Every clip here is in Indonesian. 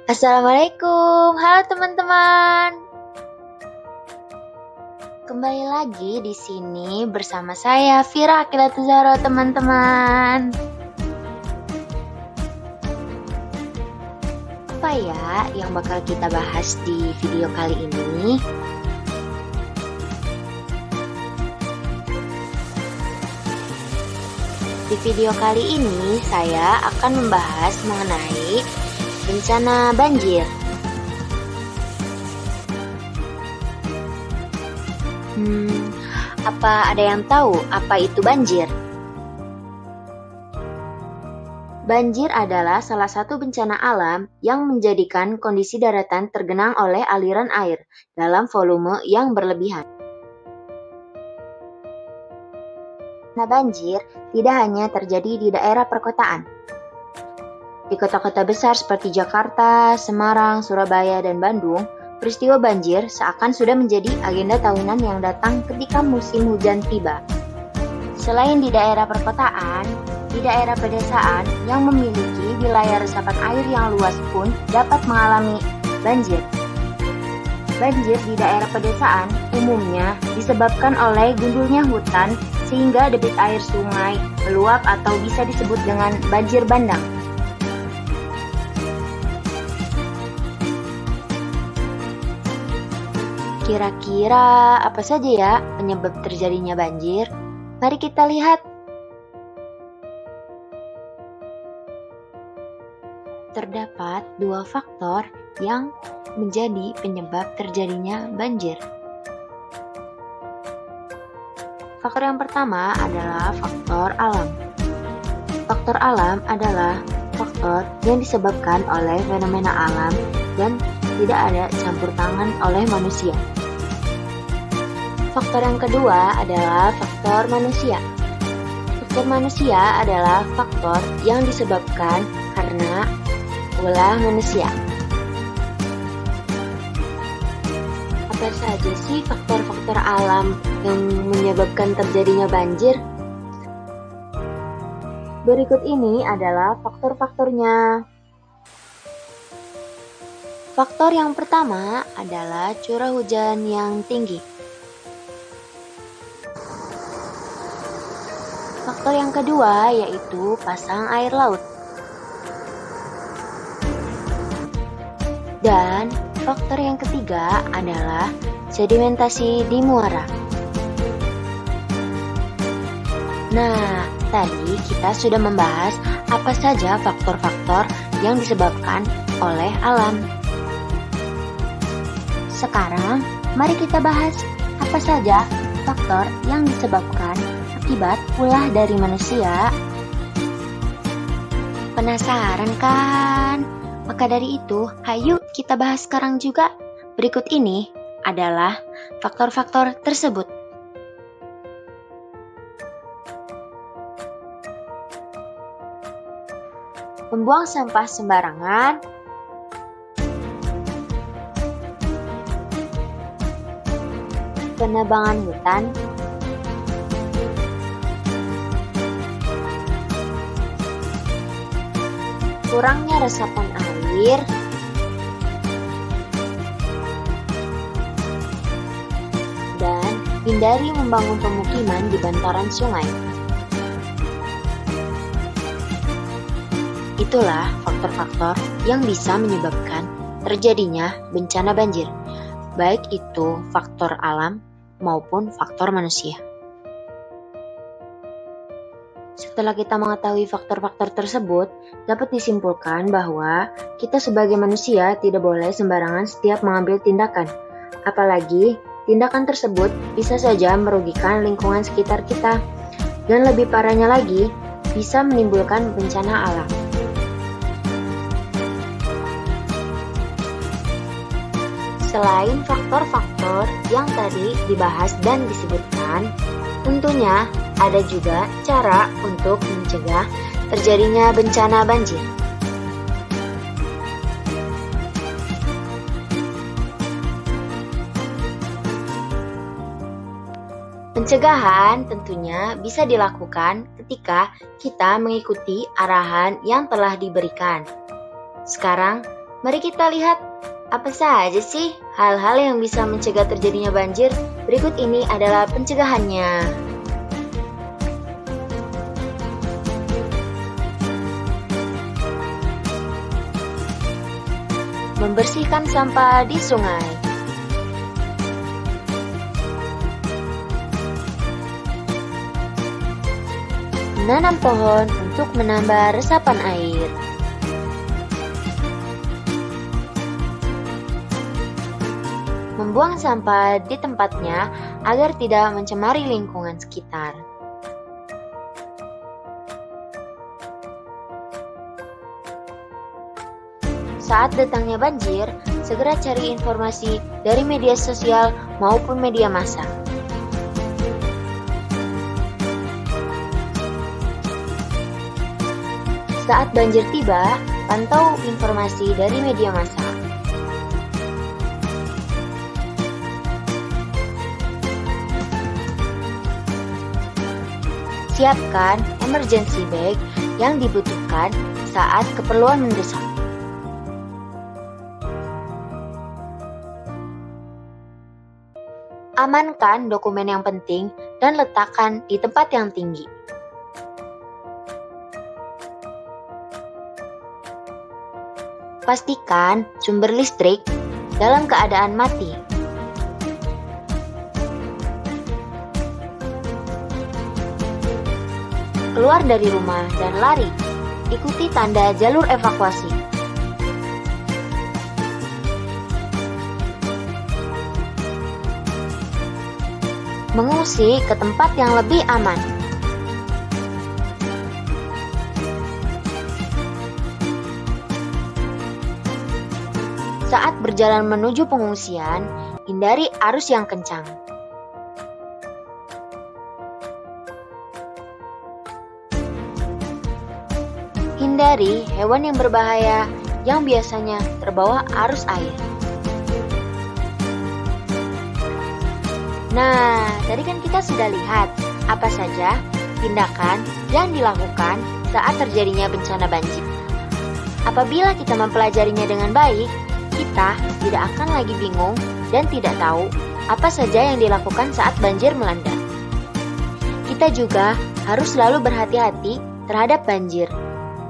Assalamualaikum, halo teman-teman. Kembali lagi di sini bersama saya Vira Akilatuzaro, teman-teman. Apa ya yang bakal kita bahas di video kali ini? Di video kali ini saya akan membahas mengenai bencana banjir. Apa ada yang tahu apa itu banjir? Banjir adalah salah satu bencana alam yang menjadikan kondisi daratan tergenang oleh aliran air dalam volume yang berlebihan. Nah, banjir tidak hanya terjadi di daerah perkotaan. Di kota-kota besar seperti Jakarta, Semarang, Surabaya, dan Bandung, peristiwa banjir seakan sudah menjadi agenda tahunan yang datang ketika musim hujan tiba. Selain di daerah perkotaan, di daerah pedesaan yang memiliki wilayah resapan air yang luas pun dapat mengalami banjir. Banjir di daerah pedesaan umumnya disebabkan oleh gundulnya hutan sehingga debit air sungai meluap atau bisa disebut dengan banjir bandang. Kira-kira apa saja ya penyebab terjadinya banjir? Mari kita lihat. Terdapat dua faktor yang menjadi penyebab terjadinya banjir. Faktor yang pertama adalah faktor alam. Faktor alam adalah faktor yang disebabkan oleh fenomena alam dan tidak ada campur tangan oleh manusia. Faktor yang kedua adalah faktor manusia. Faktor manusia adalah faktor yang disebabkan karena ulah manusia. Apa saja sih faktor-faktor alam yang menyebabkan terjadinya banjir? Berikut ini adalah faktor-faktornya. Faktor yang pertama adalah curah hujan yang tinggi. Faktor yang kedua yaitu pasang air laut. Dan faktor yang ketiga adalah sedimentasi di muara. Nah, tadi kita sudah membahas apa saja faktor-faktor yang disebabkan oleh alam. Sekarang, mari kita bahas apa saja faktor yang disebabkan akibat ulah dari manusia. Penasaran kan? Maka dari itu, hayu kita bahas sekarang juga. Berikut ini adalah faktor-faktor tersebut. Membuang sampah sembarangan, penebangan hutan, kurangnya resapan air, dan hindari membangun pemukiman di bantaran sungai. Itulah faktor-faktor yang bisa menyebabkan terjadinya bencana banjir, baik itu faktor alam maupun faktor manusia. Setelah kita mengetahui faktor-faktor tersebut, dapat disimpulkan bahwa kita sebagai manusia tidak boleh sembarangan setiap mengambil tindakan. Apalagi, tindakan tersebut bisa saja merugikan lingkungan sekitar kita. Dan lebih parahnya lagi, bisa menimbulkan bencana alam. Selain faktor-faktor yang tadi dibahas dan disebutkan, tentunya ada juga cara untuk mencegah terjadinya bencana banjir. Pencegahan tentunya bisa dilakukan ketika kita mengikuti arahan yang telah diberikan. Sekarang, Mari kita lihat apa saja sih hal-hal yang bisa mencegah terjadinya banjir. Berikut ini adalah pencegahannya. Membersihkan sampah di sungai. Menanam pohon untuk menambah resapan air. Membuang sampah di tempatnya agar tidak mencemari lingkungan sekitar. Saat datangnya banjir, segera cari informasi dari media sosial maupun media massa. Saat banjir tiba, pantau informasi dari media massa. Siapkan emergency bag yang dibutuhkan saat keperluan mendesak. Amankan dokumen yang penting dan letakkan di tempat yang tinggi. Pastikan sumber listrik dalam keadaan mati. Keluar dari rumah dan lari. Ikuti tanda jalur evakuasi. Mengungsi ke tempat yang lebih aman. Saat berjalan menuju pengungsian, hindari arus yang kencang. Hindari hewan yang berbahaya yang biasanya terbawa arus air. Nah, tadi kan kita sudah lihat apa saja tindakan yang dilakukan saat terjadinya bencana banjir. Apabila kita mempelajarinya dengan baik, kita tidak akan lagi bingung dan tidak tahu apa saja yang dilakukan saat banjir melanda. Kita juga harus selalu berhati-hati terhadap banjir.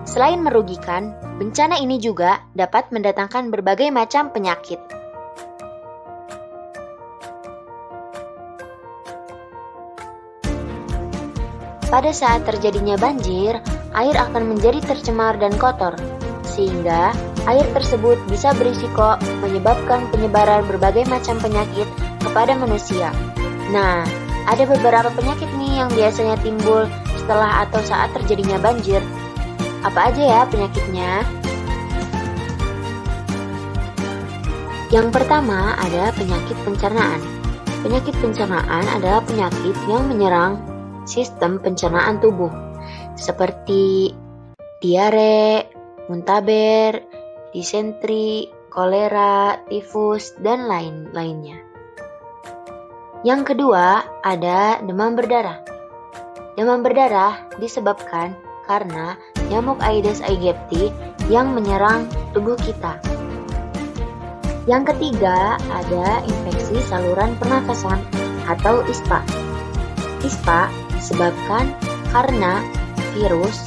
Selain merugikan, bencana ini juga dapat mendatangkan berbagai macam penyakit. Pada saat terjadinya banjir, air akan menjadi tercemar dan kotor, sehingga air tersebut bisa berisiko menyebabkan penyebaran berbagai macam penyakit kepada manusia. Nah, ada beberapa penyakit nih yang biasanya timbul setelah atau saat terjadinya banjir. Apa aja ya penyakitnya? Yang pertama ada penyakit pencernaan. Penyakit pencernaan adalah penyakit yang menyerang sistem pencernaan tubuh, seperti diare, muntaber, disentri, kolera, tifus, dan lain-lainnya. Yang kedua, ada demam berdarah. Demam berdarah disebabkan karena nyamuk Aedes aegypti yang menyerang tubuh kita. Yang ketiga, ada infeksi saluran pernafasan atau ISPA. ISPA disebabkan karena virus,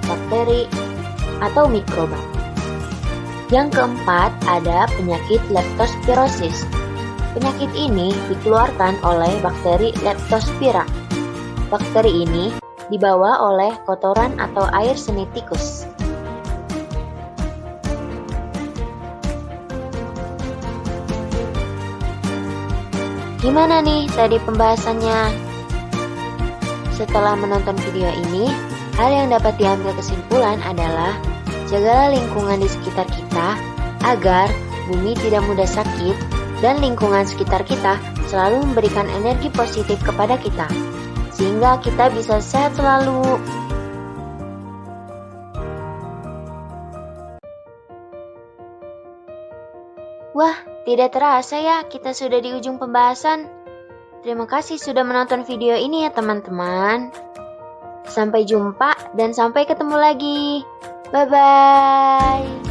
bakteri, atau mikroba. Yang keempat, ada penyakit leptospirosis. Penyakit ini dikeluarkan oleh bakteri Leptospira. Bakteri ini dibawa oleh kotoran atau air seni tikus. Gimana nih tadi pembahasannya? Setelah menonton video ini, hal yang dapat diambil kesimpulan adalah jagalah lingkungan di sekitar kita agar bumi tidak mudah sakit dan lingkungan sekitar kita selalu memberikan energi positif kepada kita, sehingga kita bisa sehat selalu. Wah, tidak terasa ya kita sudah di ujung pembahasan. Terima kasih sudah menonton video ini ya teman-teman. Sampai jumpa dan sampai ketemu lagi. Bye-bye.